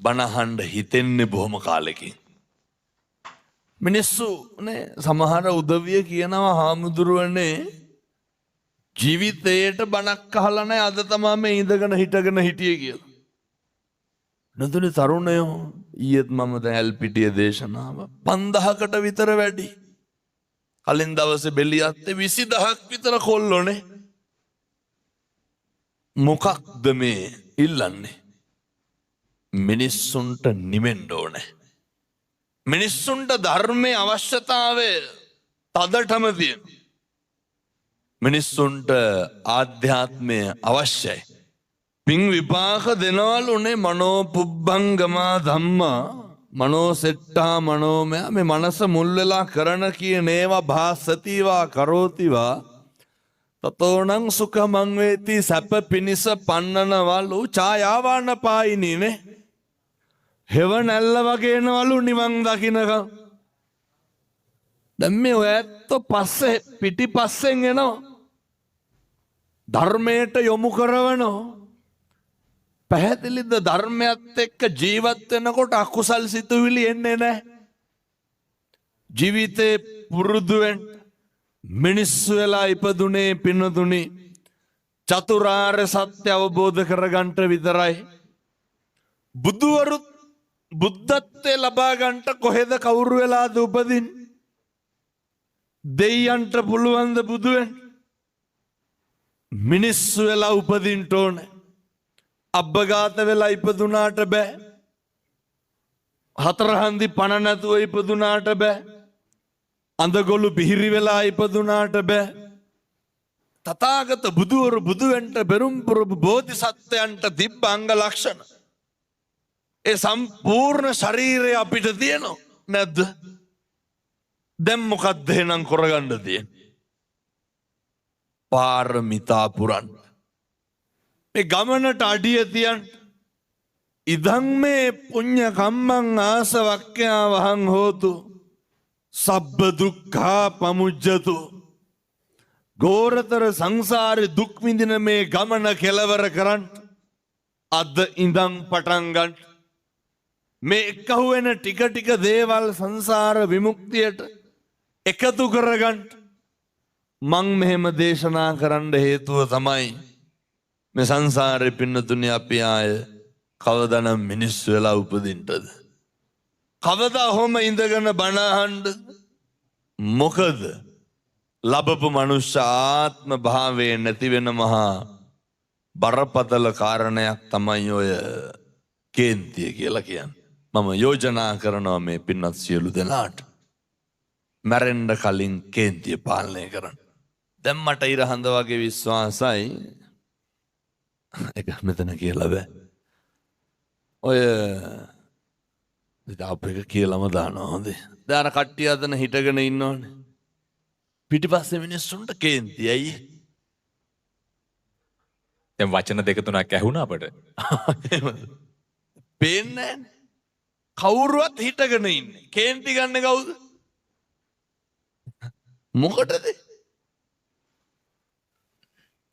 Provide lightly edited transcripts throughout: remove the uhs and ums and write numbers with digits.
බනහඬ හිතෙන්නේ බොහොම කාලෙකින්. මිනිස්සු සමහර උදවිය කියනවා හාමුදුරුවනේ ජීවිතයට බණක් අහලා නැහැ අද තමයි මේ ඉඳගෙන හිටගෙන හිටියේ කියලා. නතුනේ තරුණයෝ ඊයේත් මම දැන් ඇල්පිටිය දේශනාව 5000කට විතර වැඩි. කලින් දවසේ බෙලියත්තේ 20000ක් විතර කොල්ලෝනේ. මොකක්ද මේ ඉල්ලන්නේ? මිනිස්සුන්ට නිවෙන්න ඕනේ. මිනිස්සුන්ට ධර්මයේ අවශ්‍යතාවය තදටම තියෙන. මිනිස්සුන්ට ආධ්‍යාත්මය අවශ්‍යයි. පින් විපාක දෙනවලුනේ මනෝ පුබ්බංගමා ධම්මා මනෝ සෙට්ටා මනෝමය මේ මනස මුල් වෙලා කරන කියන ඒවා භාසතිවා කරෝතිවා තතෝනං සුඛමං වේති සැප පිනිස පන්නනවලු ඡායාවාන පායිනීනේ හෙව නැල්ල වගේ එනවලු නිවන් දකින්නකම්. දැන් මේ ඔය ඇත්තෝ පස්සේ පිටිපස්සෙන් එනවා ධර්මයට යොමු කරවනවා. පැහැදිලිද? ධර්මයත් එක්ක ජීවත් වෙනකොට අකුසල් සිතුවිලි එන්නේ නැහැ. ජීවිතේ පුරුදුවෙන් මිනිස්සු වෙලා ඉපදුනේ පින්නතුනි චතුරාර්ය සත්‍ය අවබෝධ කරගන්නට විතරයි. බුදුවරුත් බුද්ධත්වයේ ලබා ගන්නට කොහෙද කවුරු වෙලාද උපදින්? දෙයයන්ට පුළුවන් ද බුදු වෙන්න? මිනිස්සු වෙලා උපදින්න ඕනේ. අබ්බගාත වෙලා ඉපදුනාට බෑ. හතරහන්දි පණ නැතුව ඉපදුනාට බෑ. අඳගොළු පිහිරි වෙලා ඉපදුනාට බෑ. තථාගත බුදුවරු බුදු වෙන්න බෙරුම් පුරපු බෝධිසත්වයන්ට තිබ්බ අංග ලක්ෂණ ඒ සම්පූර්ණ ශරීරය අපිට තියෙනව නැද්ද? දැන් මොකක්ද එහෙනම් කරගන්න තියෙන්නේ? පාරමිතා පුරන්න. මේ ගමනට අඩිය තියන්න. ඉදං මේ පුඤ්ඤ කම්මං ආසවක්ඛ්‍යා වහං හෝතු සබ්බ දුක්ඛා පමුජ්ජතු. ගෝරතර සංසාරේ දුක් විඳින මේ ගමන කෙලවර කරන්න අද ඉඳන් පටන් ගන්න. මේ එකහුවෙන ටික ටික දේවල් සංසාර විමුක්තියට එකතු කරගන්න. මං මෙහෙම දේශනා කරන්න හේතුව තමයි මේ සංසාරේ පින්නතුනි අපි ආය කවදානම් මිනිස්සු වෙලා උපදින්නද? කවදා හොම ඉඳගෙන බණ අහන්න? මොකද ලැබපු මනුෂ්‍ය ආත්ම භාවයේ නැති වෙන මහා බරපතල කාරණයක් තමයි ඔය කේන්තිය කියලා කියන්නේ. මම යෝජනා කරනවා මේ පින්වත් සියලු දෙනාට මැරෙන්න කලින් කේන්තිය පාලනය කරන්න. දැන් මට ඉර හඳ වගේ විශ්වාසයි ඒක මෙතන කියලා බෑ. ඔය අප එක කියලාම දානවා හොඳේ. දාන කට්ටිය අතන හිටගෙන ඉන්නවනේ. පිටිපස්සේ මිනිස්සුන්ට කේන්ති ඇයි? දැන් වචන දෙක තුනක් ඇහුණා අපට. පේන්නේ නැහැ. කවුරුවත් හිටගෙන ඉන්නේ. කේන්ති ගන්න කවුද? මොකටද?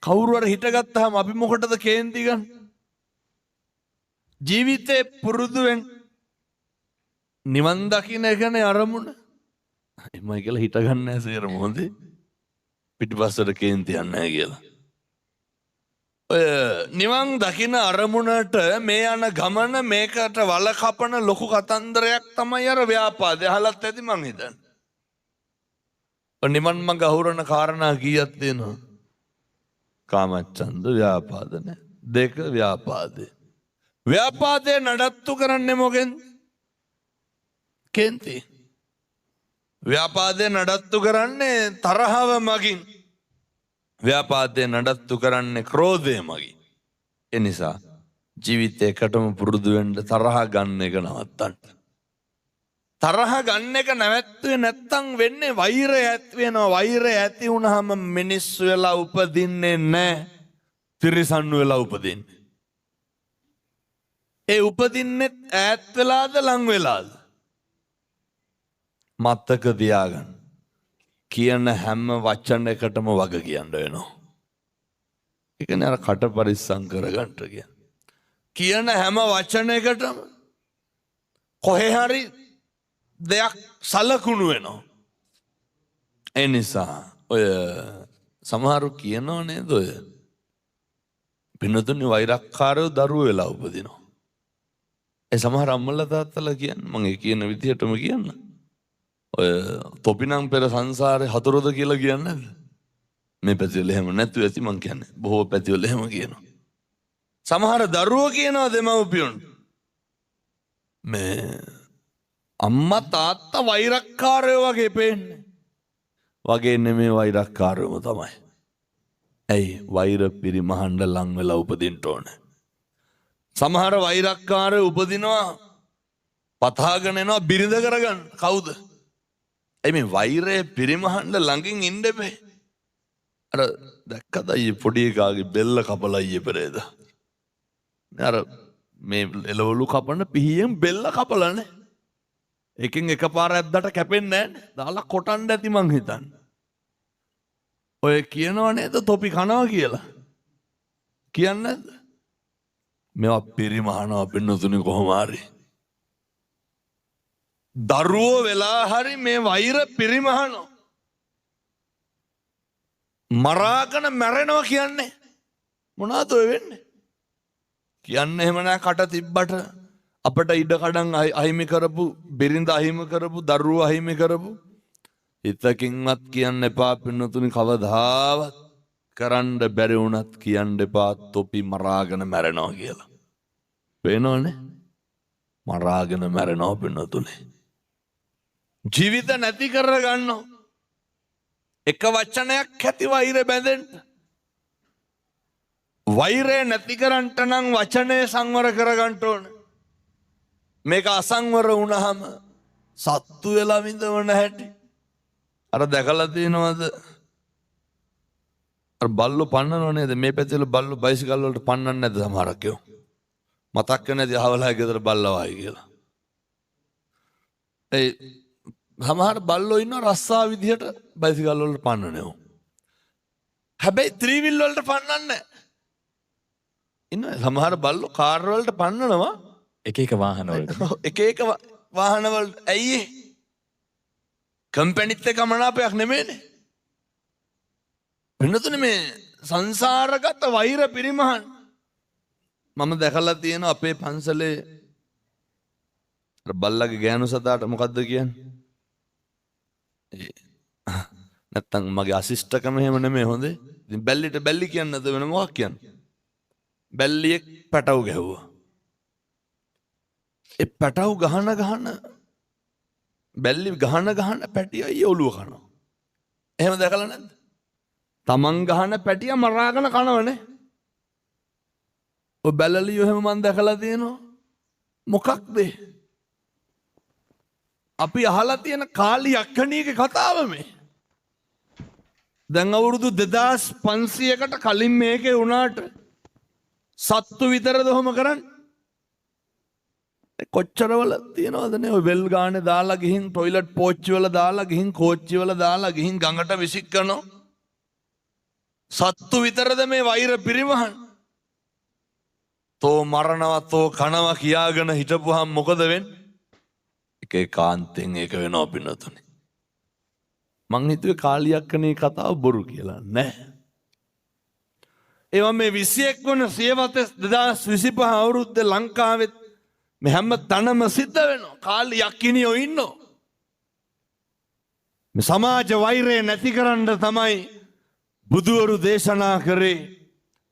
කවුරුහරි හිටගත්තාම අපි මොකටද කේන්ති ගන්න? ජීවිතේ පුරුදුවෙන් නිවන් දකින්න එකනේ අරමුණ. එමයි කියලා හිටගන්නේ නැහැ සේරම හොඳේ. පිටිපස්සට කේන්ති යන්නේ නැහැ කියලා. ඔය නිවන් දකින්න අරමුණට මේ යන ගමන මේකට වල කපන ලොකු කතන්දරයක් තමයි අර ව්‍යාපාදේ. අහලත් ඇති මං හිතන්නේ. ඔය නිවන් මඟ අහුරන කාරණා කීයක් තියෙනවද? කාමච්ඡන්ද ව්‍යාපාද නැහැ. දෙක ව්‍යාපාදේ. ව්‍යාපාදේ නඩත්තු කරන්නේ මොකෙන්ද? කේන්ති. ව්‍යාපාදේ නඩත්තු කරන්නේ තරහව මගින්. ව්‍යාපාදේ නඩත්තු කරන්නේ ක්‍රෝධය මගින්. ඒ නිසා ජීවිතේකටම පුරුදු වෙන්න තරහ ගන්න එක නවත්තන්න. තරහ ගන්න එක නැවැත්තුවේ නැත්තම් වෙන්නේ වෛරය ඇති වෙනවා. වෛරය ඇති වුනහම මිනිස්සු වෙලා උපදින්නේ නැහැ. තිරිසන්නු වෙලා උපදින්නේ. ඒ උපදින්නේ ඈත් වෙලාද ලං වෙලාද? මතක තියාගන්න. කියන හැම වචනයකටම වග කියන්න වෙනවා. ඒ කියන්නේ අර කට පරිස්සම් කරගන්න කියන්නේ. කියන හැම වචනයකටම කොහේ හරි දෙයක් සලකුණු වෙනවා. ඒ නිසා ඔය සමහරු කියනවා නේද ඔය පින්නතුනි වෛරක්කාරයෝ දරුවෝ වෙලා උපදිනවා. ඒ සමහර අම්මලා තාත්තලා කියන්නේ මම ඒ කියන විදිහටම කියන්න. ඔය තොපිනම් පෙර සංසාරේ හතුරුද කියලා කියන්නේ නැද්ද? මේ පැතිවල එහෙම නැතුව ඇති මං කියන්නේ. බොහෝ පැතිවල එහෙම කියනවා. සමහර දරුවෝ කියනවා දෙමව්පියොන්ට මේ අම්මා තාත්තා වෛරක්කාරයෝ වගේ පේන්නේ. වගේ නෙමේ වෛරක්කාරයෝම තමයි. ඇයි වෛර පිරිමහන්න ලං වෙලා උපදින්න ඕනේ. සමහර වෛරක්කාරයෝ උපදිනවා පතාගෙන එනවා බිරිඳ කරගන්න. කවුද? ඇයි මේ වෛරය පිරිමහන්න ළඟින් ඉන්න බෑ. අර දැක්කද අයියේ පොඩි එකාගේ බෙල්ල කපලා අයියේ පෙරේද? අර මේ එළවලු කපන පිහියෙන් බෙල්ල කපලානේ. එකෙන් එකපාර ඇද්දට කැපෙන්නේ නැහැ. දාලා කොටන්න ඇති මං හිතන්නේ. ඔය කියනවා නේද තොපි කනවා කියලා? කියන්නේ නැද්ද? මේවා පිරිමහනවා පින්නතුනේ කොහොම හරි. දරුවෝ වෙලා හරි මේ වෛර පිරිමහනවා. මරාගෙන මැරෙනවා කියන්නේ මොනවද ඔය වෙන්නේ? කියන්නේ එහෙම නෑ කට තිබ්බට අපට ඉඩ කඩන් අහිමි කරපු බිරිඳ අහිමි කරපු දරුවෝ අහිමි කරපු හිතකින්වත් කියන්න එපා පින්නතුනි කවදාවත් කරන්න බැරි වුණත් කියන්න එපා තොපි මරාගෙන මැරෙනවා කියලා. පේනවනේ? මරාගෙන මැරෙනවා පින්නතුනි. ජීවිත නැති කරගන්නවා. එක වචනයක් ඇති වෛරය බැඳෙන්න. වෛරය නැති කරන්නට නම් වචනය සංවර කරගන්න ඕනේ. මේක අසංවර වුණාම සත්තු වෙලා විඳවන හැටි අර දැකලා තියෙනවද? අර බල්ලෝ පන්නනව නේද? මේ පැතිවල බල්ලෝ බයිසිකල් වලට පන්නන්නේ නැද්ද සමහරක් ඒවා? මතක් නැති අහවලා ගෙදර බල්ලා වයි කියලා. ඒ සමහර බල්ලෝ ඉන්න රස්සා විදිහට බයිසිකල් වලට පන්නනවා. හැබැයි ත්‍රිවිල් වලට පන්නන්නේ නැහැ. ඉන්න සමහර බල්ලෝ කාර් වලට පන්නනවා. එක එක වාහන වලට. එක එක වාහන වලට. ඇයි? කම්පැනිත් එක්ක මනාපයක් නෙමෙයිනේ. වෙනතුනේ මේ සංසාරගත වෛර පිරිමහන්. මම දැකලා තියෙන අපේ පන්සලේ බල්ලගේ ගෑනු සතාට මොකද්ද කියන්නේ? නැත්තම් මගේ අසිස්ටකම එහෙම නෙමෙයි හොඳේ. ඉතින් බැල්ලිට බැල්ලි කියන්නේ නැද වෙන මොකක් කියන්නේ? බැල්ලියෙක් පැටව ගැහුවා. ඒ පැටව ගහන බැල්ලි ගහන පැටිය ඔළුව කනවා. එහෙම දැකලා නැද්ද? තමන් ගහන පැටිය මරාගෙන කනවනේ. ඔය බැලලියෝ එහෙම මන් දැකලා තියෙනවා. මොකක්ද? අපි අහලා තියෙන කාලි යක්කණියගේ කතාව මේ. දැන් අවුරුදු 2500කට කලින් මේකේ වුණාට සත්තු විතරද ඔහොම කරන්නේ? කොච්චරවල තියනවද නේ ඔය වෙල් ගානේ දාලා ගිහින් টয়ලට් පෝච්චි වල දාලා ගිහින් කෝච්චි වල දාලා ගිහින් ගඟට විසික් කරනවා. සත්තු විතරද මේ වෛර පිරිමහන්? තෝ මරනවා තෝ කනවා කියාගෙන හිටපුවාම මොකද වෙන්නේ? එක කාන්තෙන් ඒක වෙනවා පින්නතුනේ. මං හිතුවේ කාලියක්කනේ කතාව බොරු කියලා නෑ. ඒවා මේ 21 වන සියවතේ 2025 අවුරුද්දේ ලංකාවෙත් මේ හැම තැනම සිද්ධ වෙනවා. කාලියක්කිනියෝ ඉන්නෝ. මේ සමාජ වෛරය නැති කරන්න තමයි බුදුවරු දේශනා කරේ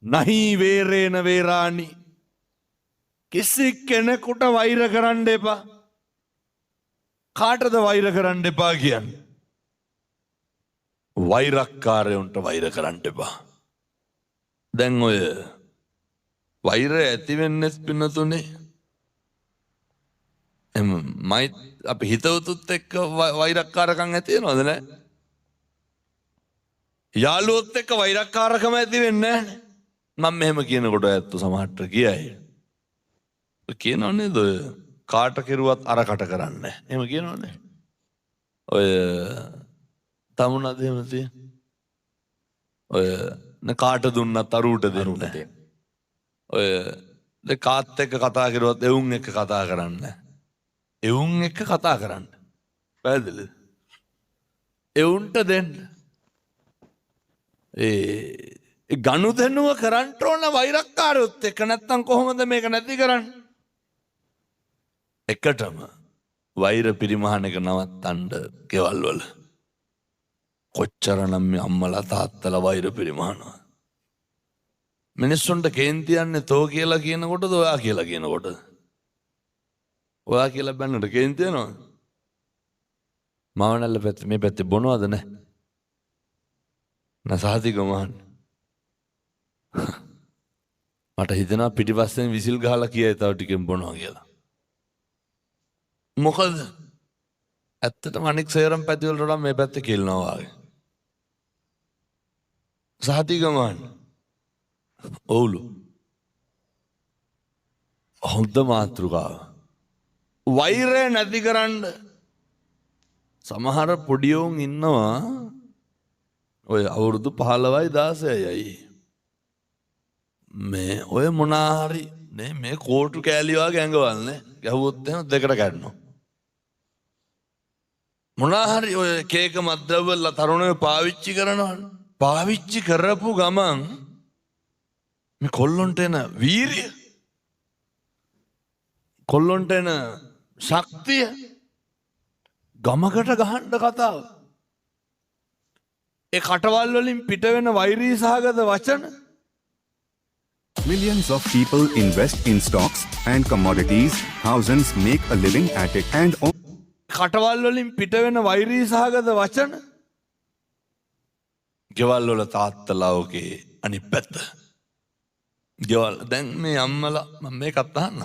නහි වේරේන වේරාණි. කිසි කෙනෙකුට වෛර කරන්න එපා. කාටද වෛර කරන්න එපා කියන්නේ? වෛරක්කාරයන්ට වෛර කරන්න එපා. දැන් ඔය වෛරය ඇති වෙන්නේ පින්නතුනේ මයි අපි හිතවතුත් එක්ක වෛරක්කාරකම් ඇති වෙනවද නැහැ? යාළුවොත් එක්ක වෛරක්කාරකම ඇති වෙන්නේ නැහැ. මම මෙහෙම කියනකොට ඇත්ත සමහරට කියයි. කියනව නේද ඔය කාට කෙරුවත් අරකට කරන්නේ. එහෙම කියනවනේ. ඔය තමුණද එහෙම තියෙන. ඔය කාට දුන්නත් අරුට දෙන්නේ. ඔය කාත් එක්ක කතා කරුවත් එවුන් එක්ක කතා කරන්නේ. එවුන් එක්ක කතා කරන්න. පැහැදිලිද? එවුන්ට දෙන්න. ඒ ගනුදෙනුව කරන්න ඕන වෛරක්කාරයොත් එක්ක. නැත්තම් කොහොමද මේක නැති කරන්නේ? එකටම වෛර පිරිමහන එක නවත්තන්න ගෙවල් වල කොච්චරනම් මේ අම්මලා තාත්තලා වෛර පිරිමහනවා. මිනිස්සුන්ට කේන්ති යන්නේ තෝ කියලා කියනකොටද ඔයා කියලා කියනකොටද? ඔයා කියලා බැන්නට කේන්ති යනවා. මවනල්ල පැත්තේ මේ පැත්තේ බොනවද නැහැ? නසහතික මහන්. මට හිතෙනවා පිටිපස්සෙන් විසිල් ගහලා කියයි තව ටිකෙන් බොනවා කියලා. මොකද ඇත්තටම අනික් සේරම පැතිවලට වඩා මේ පැත්තේ කිල්නවා වගේ. සහතික මහන්. ඔවුලු. හොඳ මාතෘකාව. වෛරය නැති කරන්න සමහර පොඩියෝන් ඉන්නවා ඔය අවුරුදු 15යි 16යි. මේ ඔය මොනාහරි නේ මේ කෝටු කෑලි වගේ ඇඟවල්නේ ගැහුවොත් එහෙම දෙකට කැඩෙනවා. මොනාහරි ඔය කේක මද්ද්‍රව්‍යවල තරුණයෝ පාවිච්චි කරනවා. පාවිච්චි කරපු ගමන් මේ කොල්ලොන්ට එන වීරිය, කොල්ලොන්ට එන ශක්තිය ගමකට ගහන්න කතාව. ඒ කටවල් වලින් පිට වෙන වෛරී සහගත වචන. Millions of people invest in stocks and commodities. Thousands make a living at it. And කටවල් වලින් පිට වෙන වෛරී සහගත වචන. ගෙවල් වල තාත්තලා ඔගේ අනිත් පැත්ත. ගෙවල් දැන් මේ අම්මලා මම මේකත් අහන්න.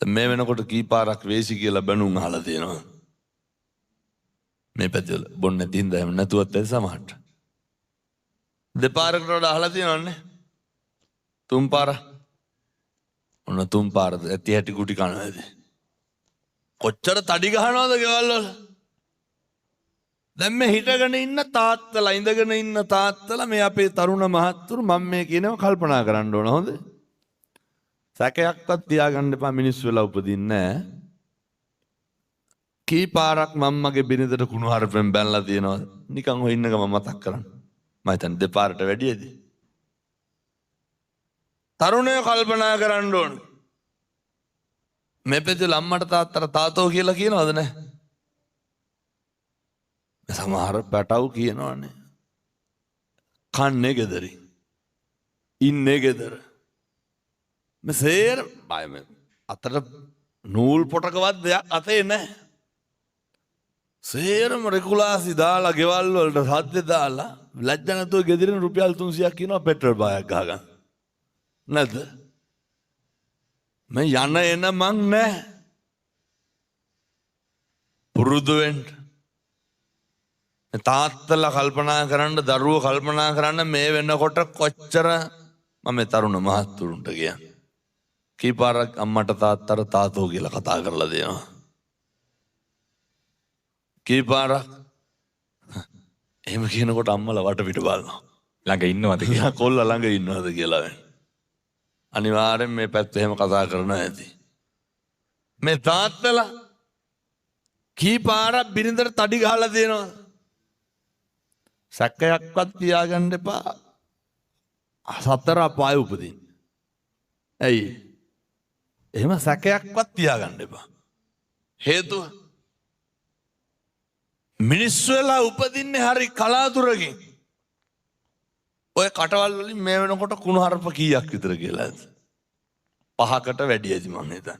දැන් මේ වෙනකොට කී පාරක් වේසි කියලා බැනුම් අහලා තියෙනවා. මේ පැත්තේ බොන්න දින්ද එහෙම නැතුවත් ඇයි සමහරට. දෙපාරකට වඩා අහලා තියෙනවනේ. තුන් පාර. ඔන්න තුන් පාර ඇති හැටි කුටි කනවාද? කොච්චර තඩි ගහනවද ගෙවල් වල? දැන් මේ හිටගෙන ඉන්න තාත්තලා ඉඳගෙන ඉන්න තාත්තලා මේ අපේ තරුණ මහත්තුරු මම මේ කියනවා කල්පනා කරන්න ඕන හොඳ. සැකයක්වත් තියාගන්න එපා මිනිස්සු වෙලා උපදින්නේ නැහැ. කී පාරක් මම්මගේ බිරිඳට කුණු හරපෙන් බැනලා තියෙනවා. නිකන් ඔය ඉන්න ගම මතක් කරන්න. මම හිතන්නේ දෙපාරට වැඩියද? තරුණයෝ කල්පනා කරන්න ඕන. මේ පැත්තේ අම්මට තාත්තට තාතෝ කියලා කියනවද නැහැ? සමහර පැටව් කියනවනේ. කන්නේ ගෙදරින්. ඉන්නේ ගෙදර. මේ සේර බයම අතට නූල් පොටකවත් දෙයක් අතේ නැහැ. සේරම රෙගුලාසි දාලා ගෙවල් වලට සද්ද දාලා ලැජ්ජ නැතුව ගෙදරින් රුපියල් 300ක් කියනවා පෙට්‍රල් බායක් ගහගන්න. නැද්ද? මේ යන එන මං නැහැ. පුරුදු වෙන්න. තාත්තලා කල්පනා කරන්න, දරුවෝ කල්පනා කරන්න මේ වෙනකොට කොච්චර මම තරුණ මහත්තුරුන්ට කියන්නේ. කී පාරක් අම්මට තාත්තට තාතෝ කියලා කතා කරලා දෙනවා. කී පාරක් එහෙම කියනකොට අම්මලා වටපිට බලනවා. ළඟ ඉන්නවද කියලා. කොල්ලා ළඟ ඉන්නවද කියලා වෙන. අනිවාර්යෙන් මේ පැත්ත එහෙම කතා කරනවා ඇති. මේ තාත්තලා කී පාරක් බිරිඳට තඩි ගහලා දෙනවා. සැකයක්වත් තියාගන්න එපා. සතර අපාය උපදින්න. ඇයි? එහෙම සැකයක්වත් තියාගන්න එපා. හේතුව මිනිස්සු වෙලා උපදින්නේ හරි කලාතුරකින්. ඔය කටවල් වලින් මේ වෙනකොට කුණු හරප කීයක් විතර කියලා ඇද? 5කට වැඩි ඇති මම හිතන්නේ.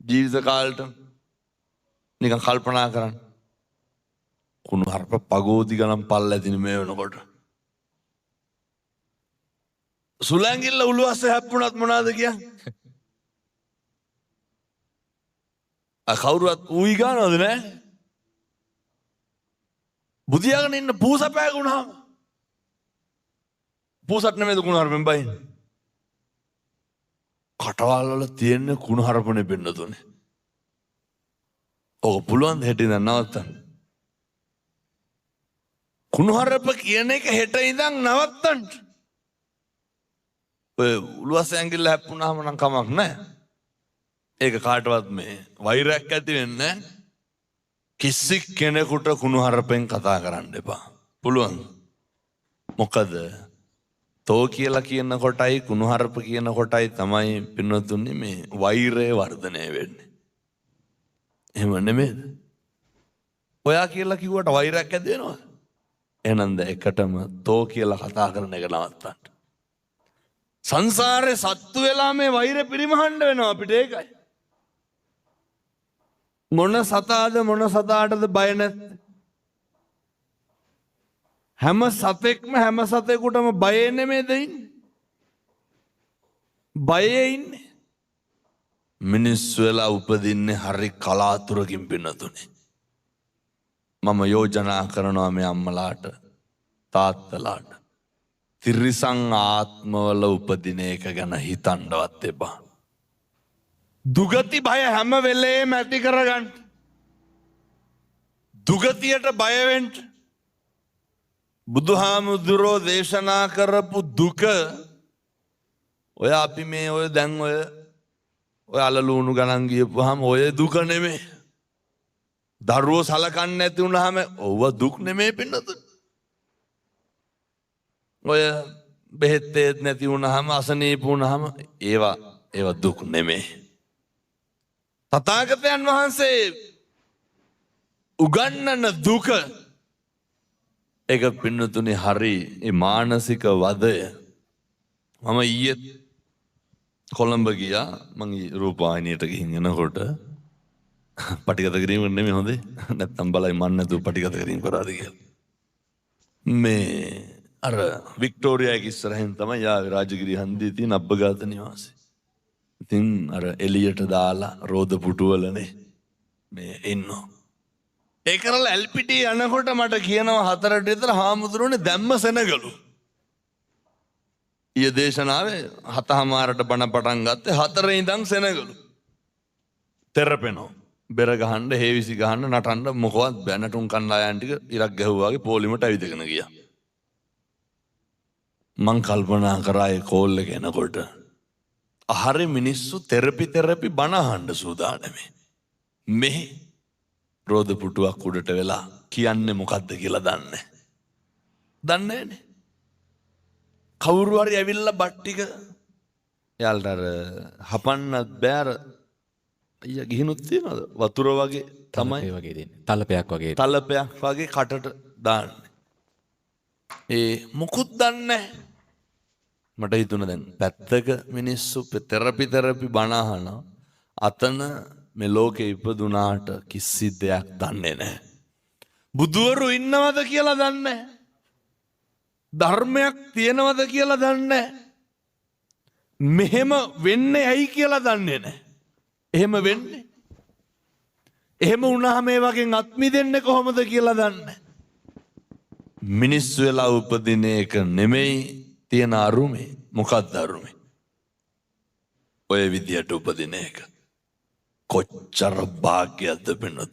ජීවිත කාලෙට නිකන් කල්පනා කරන්න. කුණු හරප පගෝදි ගණන් පල්ල ඇතින මේ වෙනකොට. සුලංගිල්ල උළුවස්සේ හැප්පුණත් මොනවද කියන්නේ? කවුරුවත් ඌයි ගන්නවද නෑ? බුදියාගෙන ඉන්න පූස පෑගුණාම පූසත් නෙමෙයිද කුණු හරපෙන් බයින්නේ? කටවල් වල තියෙන කුණු හරපනේ පෙන්නතුනේ. ඔක පුළුවන් ද හෙට ඉඳන් නවත්තන්න? කුණු හරප කියන එක හෙට ඉඳන් නවත්තන්න. ඔය උළුවස්සේ ඇඟිල්ල හැප්පුණාම නම් කමක් නැහැ. ඒක කාටවත් මේ වෛරයක් ඇති වෙන්නේ කිසි කෙනෙකුට කුණුහරුපෙන් කතා කරන්න එපා. පුළුවන්. මොකද තෝ කියලා කියන කොටයි කුණුහරුප කියන කොටයි තමයි පින්නතුනේ මේ වෛරය වර්ධනය වෙන්නේ. එහෙම නෙමෙයිද? ඔයා කියලා කිව්වට වෛරයක් ඇති වෙනවද? එහෙනම් එකටම තෝ කියලා කතා කරන එක නවත්තන්න. සංසාරේ සත්තු වෙලා මේ වෛරය පිරිමහන්න වෙනවා අපිට ඒකයි. මොන සතාද මොන සතාටද බය නැත්තේ? හැම සතෙක්ම හැම සතෙකුටම බය නෙමෙයිද ඉන්නේ? බයේ ඉන්නේ. මිනිස්සු වෙලා උපදින්නේ හරි කලාතුරකින් පින්නතුනේ. මම යෝජනා කරනවා මේ අම්මලාට තාත්තලාට තිරිසන් ආත්මවල උපදින එක ගැන හිතන්නවත් එපා. දුගති බය හැම වෙලේම ඇති කරගන්න. දුගතියට බය වෙන්න. බුදුහාමුදුරෝ දේශනා කරපු දුක ඔය අපි මේ ඔය දැන් ඔය අලලූණු ගණන් ගියපුවාම ඔය දුක නෙමෙයි. දරුවෝ සලකන්නේ නැති වුනහම ඔව්ව දුක් නෙමෙයි පින්නතුනේ. ඔය බෙහෙත් නැති වුනහම අසනීප වුනහම ඒවා දුක් නෙමෙයි. තථාගතයන් වහන්සේ උගන්වන දුක ඒක පින්නතුනේ හරි ඒ මානසික වදය. මම ඊයේ කොළඹ ගියා. මං රූපවාහිනියට ගිහින් එනකොට පටිගත කිරීම නෙමෙයි හොඳේ. නැත්තම් බලයි මන් නැතුව පටිගත කිරීම කරාද කියලා. මේ අර වික්ටෝරියාගේ ඉස්සරහින් තමයි යාවේ රාජගිරි හන්දියේ තියෙන අබ්බගාත නිවාසය. ඉතින් අර එළියට දාලා රෝද පුටුවලනේ මේ ඉන්නවා. ඒ කරලා එල්පිටි යනකොට මට කියනවා 4ට විතර හාමුදුරුවනේ දැම්ම සෙනගලු. ඊයේ දේශනාවේ 7:00ට බණ පටන් ගත්තේ 4 ඉඳන් සෙනගලු. තෙරපෙනවා. බෙර ගහන්න, හේවිසි ගහන්න, නටන්න මොකවත් බෑ. නටුම් කණ්ඩායම් ටික ඉරක් ගැහුවා වගේ පොලිමට ඇවිදගෙන ගියා. මං කල්පනා කරා ඒ කෝල් එක එනකොට හරි මිනිස්සු තෙරපි බණ අහන්න සූදානමේ. මෙහි රෝද පුටුවක් උඩට වෙලා කියන්නේ මොකද්ද කියලා දන්නේ නෑනේ. කවුරු හරි ඇවිල්ලා බත් ටික යාල්ට අර හපන්නත් බෑර අයියා ගිහිනුත් තියනවද? වතුර වගේ තමයි වගේ දෙන්නේ. තලපයක් වගේ කටට දාන්නේ. ඒ මොකුත් දන්නේ මට හිතුණා දැන් පැත්තක මිනිස්සු තෙරපි බණ අහන අතන මේ ලෝකේ ඉපදුනාට කිසි දෙයක් දන්නේ නැහැ. බුදුවරු ඉන්නවද කියලා දන්නේ නැහැ. ධර්මයක් තියෙනවද කියලා දන්නේ නැහැ. මෙහෙම වෙන්නේ ඇයි කියලා දන්නේ නැහැ. එහෙම වෙන්නේ. එහෙම වුණාම මේ වගේ අත්මි දෙන්නේ කොහොමද කියලා දන්නේ. මිනිස්සු වෙලා උපදින එක නෙමෙයි තියෙන අරුමේ. මොකක්ද අරුමේ? ඔය විදියට උපදින එක. කොච්චර භාග්‍යයක්ද වෙනවද?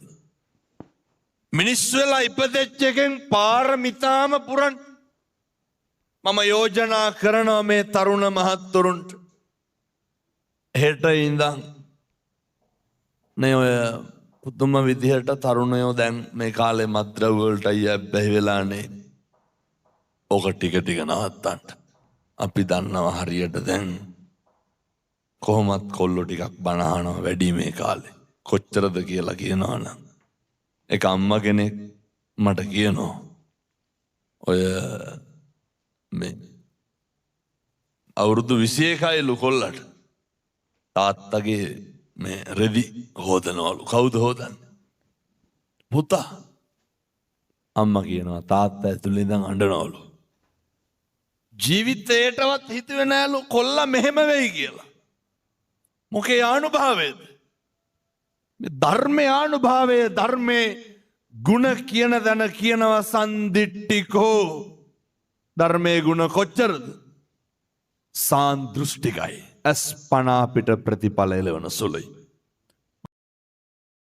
මිනිස්සු වෙලා ඉපදෙච්ච එකෙන් පාරමිතාම පුරන්. මම යෝජනා කරනවා මේ තරුණ මහත්තුරුන්ට හෙට ඉඳන් නේ ඔය පුදුම විදිහට තරුණයෝ දැන් මේ කාලේ මත්ද්‍රව්‍ය වලට අයියැබ්බැහි වෙලානේ. ඕක ටික නවත්තන්න. අපි දන්නවා හරියට දැන් කොහොමත් කොල්ලෝ ටිකක් බණ අහනවා වැඩි මේ කාලේ. කොච්චරද කියලා කියනවනම් එක අම්මා කෙනෙක් මට කියනවා ඔය මේ අවුරුදු 21යිලු කොල්ලට තාත්තගේ මේ රෙදි හොදනවලු. කවුද හොදන්නේ? පුතා. අම්මා කියනවා තාත්තා ඇතුලේ ඉඳන් අඬනවලු. ජීවිතේටවත් හිතුවේ නෑලු කොල්ලා මෙහෙම වෙයි කියලා. මොකේ ආනුභාවයද? මේ ධර්මයේ ආනුභාවය, ධර්මයේ ගුණ කියන දන කියනවා සම්දිට්ඨිකෝ. ධර්මයේ ගුණ කොච්චරද? සාන්දෘෂ්ටිකයි. අස්පනා පිට ප්‍රතිඵල එළවන සුළුයි.